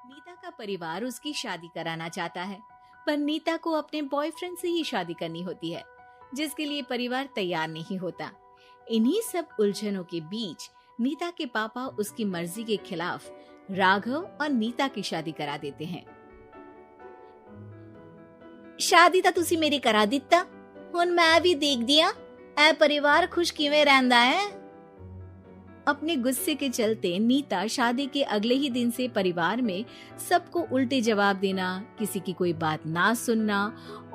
नीता का परिवार उसकी शादी कराना चाहता है, पर नीता को अपने बॉयफ्रेंड से ही शादी करनी होती है, जिसके लिए परिवार तैयार नहीं होता। इन्हीं सब उलझनों के बीच नीता के पापा उसकी मर्जी के खिलाफ राघव और नीता की शादी करा देते हैं। शादी ਤਾਂ ਤੁਸੀਂ ਮੇਰੀ ਕਰਾ ਦਿੱਤਾ, ਹੁਣ मैं भी देख दिया ए परिवार खुश किवें रहंदा है। अपने गुस्से के चलते नीता शादी के अगले ही दिन से परिवार में सबको उल्टे जवाब देना, किसी की कोई बात ना सुनना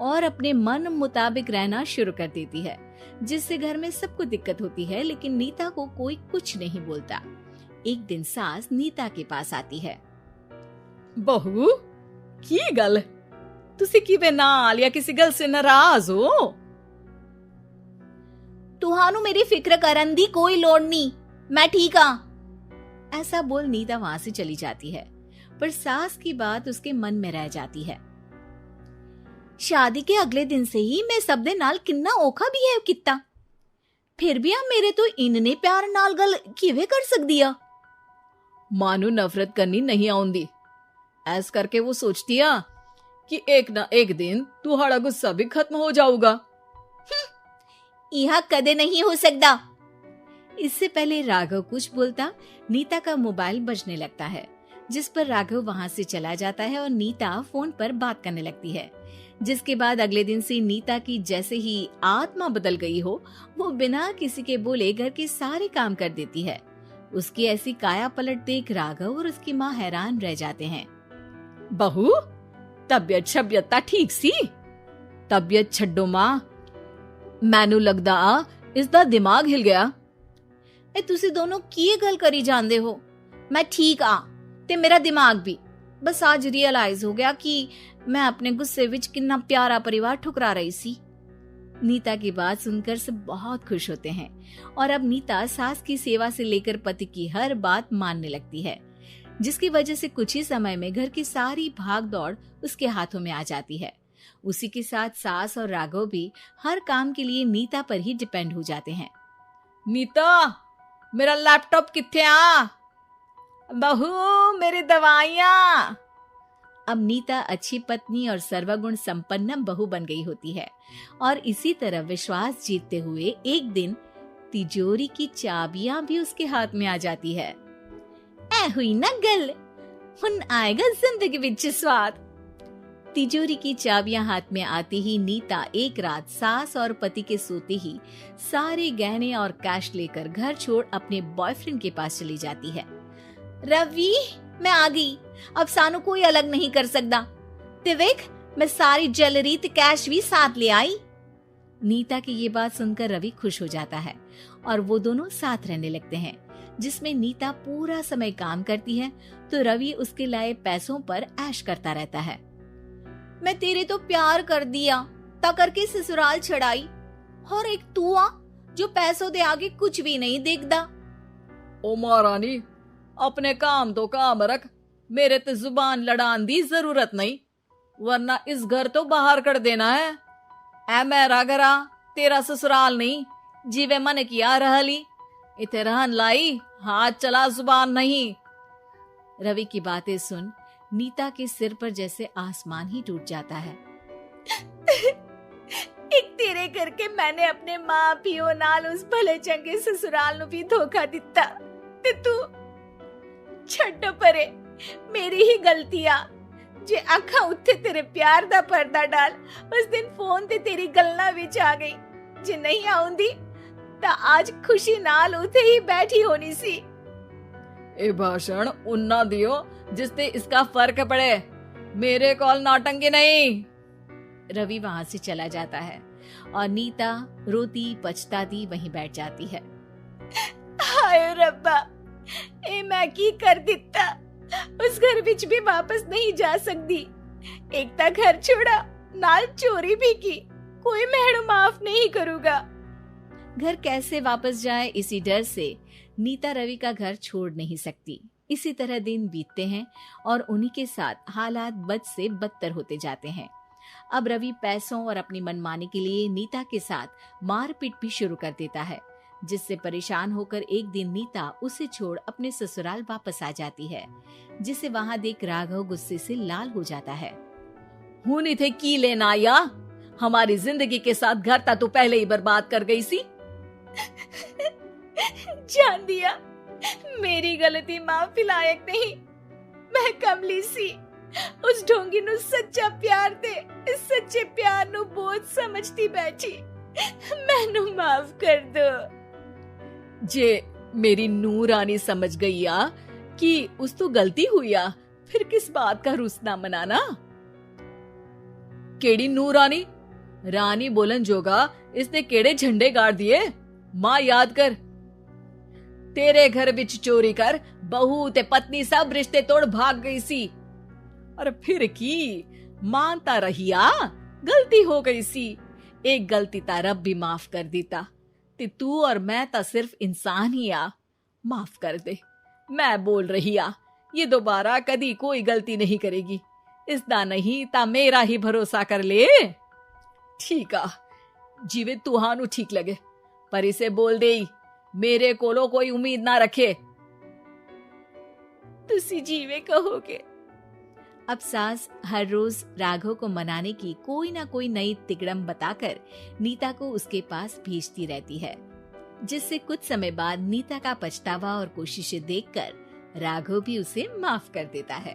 और अपने मन मुताबिक रहना शुरू कर देती है, जिससे घर में सबको दिक्कत होती है, लेकिन नीता को कोई कुछ नहीं बोलता। एक दिन सास नीता के पास आती है। बहू की गल, तुसी किवें नाल या किसी गल से नाराज हो? तुहानू मेरी फिक्र करन दी कोई लोड़ नहीं, मैं ठीक हाँ। ऐसा बोल नीता वहां से चली जाती है, पर सास की बात उसके मन में रह जाती है। शादी के अगले दिन से ही मैं सब दे नाल किन्ना औखा बिहेव किता, फिर भी आ मेरे तो इन्ने प्यार नाल गल किवें कर सकदी आ। मानू नफरत करनी नहीं आउंदी, ऐस करके वो सोचती आ कि एक ना एक दिन तुम्हारा गुस्सा भी खत्म हो जाऊगा। यह कदे नहीं हो सकता। इससे पहले राघव कुछ बोलता, नीता का मोबाइल बजने लगता है, जिस पर राघव वहां से चला जाता है और नीता फोन पर बात करने लगती है। जिसके बाद अगले दिन से नीता की जैसे ही आत्मा बदल गई हो, वो बिना किसी के बोले घर के सारे काम कर देती है। उसकी ऐसी काया पलट देख राघव और उसकी माँ हैरान रह जाते हैं। बहू तबियत शबियत ठीक सी? तबियत छड्डो मां, मैनू लगदा आ इसदा दिमाग हिल गया। ए तुसी दोनों की गल करी जांदे हो? मैं ठीक आ ते मेरा दिमाग भी। बस आज रियलाइज हो गया कि मैं अपने गुस्से विच कितना प्यारा परिवार ठुकरा रही सी। नीता की बात सुनकर सब बहुत खुश होते हैं और अब नीता सास की सेवा से लेकर पति की हर बात मानने लगती है, जिसकी वजह से कुछ ही समय में घर की सारी भाग दौड़ उसके हाथों में आ जाती है। उसी के साथ सास और राघव भी हर काम के लिए नीता पर ही डिपेंड हो जाते हैं। नीता, मेरा लैपटॉप किथे आ? बहू मेरी दवाइयां। अब नीता अच्छी पत्नी और सर्वगुण संपन्न बहू बन गई होती है और इसी तरह विश्वास जीतते हुए एक दिन तिजोरी की चाबियां भी उसके हाथ में आ जाती है। ऐ हुई ना गल, हुन आएगा जिंदगी विच स्वाद। तिजोरी की चाबियां हाथ में आती ही नीता एक रात सास और पति के सोते ही सारे गहने और कैश लेकर घर छोड़ अपने बॉयफ्रेंड के पास चली जाती है। रवि, मैं आ गई, अब सानू कोई अलग नहीं कर सकता। ते वेख, मैं सारी ज्वेलरी ते कैश भी साथ ले आई। नीता की ये बात सुनकर रवि खुश हो जाता है और वो दोनों साथ रहने लगते हैं, जिसमें नीता पूरा समय काम करती है तो रवि उसके लाए पैसों पर ऐश करता रहता है। मैं तेरे तो प्यार कर दिया ता करके ससुराल छड़ाई, और एक तू आ जो पैसों दे आगे कुछ भी नहीं देखदा। ओ महारानी, अपने काम तो काम रख, मेरे ते जुबान लड़ान दी जरूरत नहीं, वरना इस घर तो बाहर कर देना है। ऐ मेरा घरा, तेरा ससुराल नहीं, जीवे मन किया रहली, इथे रहन लाई, हाथ चला जुबान नहीं। रवि की बातें सुन नीता के सिर पर जैसे आसमान ही टूट जाता है। एक तेरे करके मैंने अपने माँ पियो नाल उस भले चंगे ससुराल नु भी धोखा दिता, ते तू छड्डो परे, मेरी ही गलती आ जे आखा उत्थे तेरे प्यार दा पर्दा डाल उस दिन फोन ते तेरी गल्ला विच आ गई। जे नहीं आउंदी ता आज खुशी नाल उथे ही बैठी होनी सी। ए भाषण उन्ना दियो जिससे इसका फर्क पड़े, मेरे कॉल नौटंकी नहीं। रवि वहां से चला जाता है और नीता रोती पछताती वहीं बैठ जाती है। हाय रब्बा, ए मैं की कर दिता, उस घर विच भी वापस नहीं जा सकती। एक ता घर छोड़ा, नाल चोरी भी की, कोई मेहणु माफ नहीं करूंगा। घर कैसे वापस जाए इसी डर से नीता रवि का घर छोड़ नहीं सकती। इसी तरह दिन बीतते हैं और उन्हीं के साथ हालात बद से बदतर होते जाते हैं। अब रवि पैसों और अपनी मनमानी के लिए नीता के साथ मारपीट भी शुरू कर देता है, जिससे परेशान होकर एक दिन नीता उसे छोड़ अपने ससुराल वापस आ जाती है, जिसे वहाँ देख राघव गुस्से से लाल हो जाता है। हूं नहीं थे की लेना या हमारी जिंदगी के साथ घर ता तू पहले ही बर्बाद कर गई सी। जान दिया, मेरी गलती माफी लायक नहीं। मैं कमली सी उस ढोंगी नु सच्चा प्यार दे, इस सच्चे प्यार नु बोझ समझती बैठी। मैनू माफ कर दो। जे मेरी नूरानी समझ गई या कि उस तो गलती हुई या, फिर किस बात का रुसना मनाना। केड़ी नूरानी? रानी बोलन जोगा इसने केड़े झंडे गाड़ दिए? मां याद कर, तेरे घर विच चोरी कर बहू ते पत्नी सब रिश्ते तोड़ भाग गई सी। और फिर की मानता रहिया, गलती हो गई सी। एक गलती ता रब भी माफ कर देता, ते तू और मैं ता सिर्फ इंसान ही आ। माफ कर दे, मैं बोल रही आ, ये दोबारा कदी कोई गलती नहीं करेगी। इसदा नहीं ता मेरा ही भरोसा कर ले। ठीक आ, जिवे तुहानू ठीक लगे, पर इसे बोल दे मेरे कोलो कोई उम्मीद ना रखे। तुसी जीवे कहोगे। अब सास हर रोज राघव को मनाने की कोई ना कोई नई तिकड़म बताकर नीता को उसके पास भेजती रहती है, जिससे कुछ समय बाद नीता का पछतावा और कोशिशें देखकर राघव भी उसे माफ कर देता है।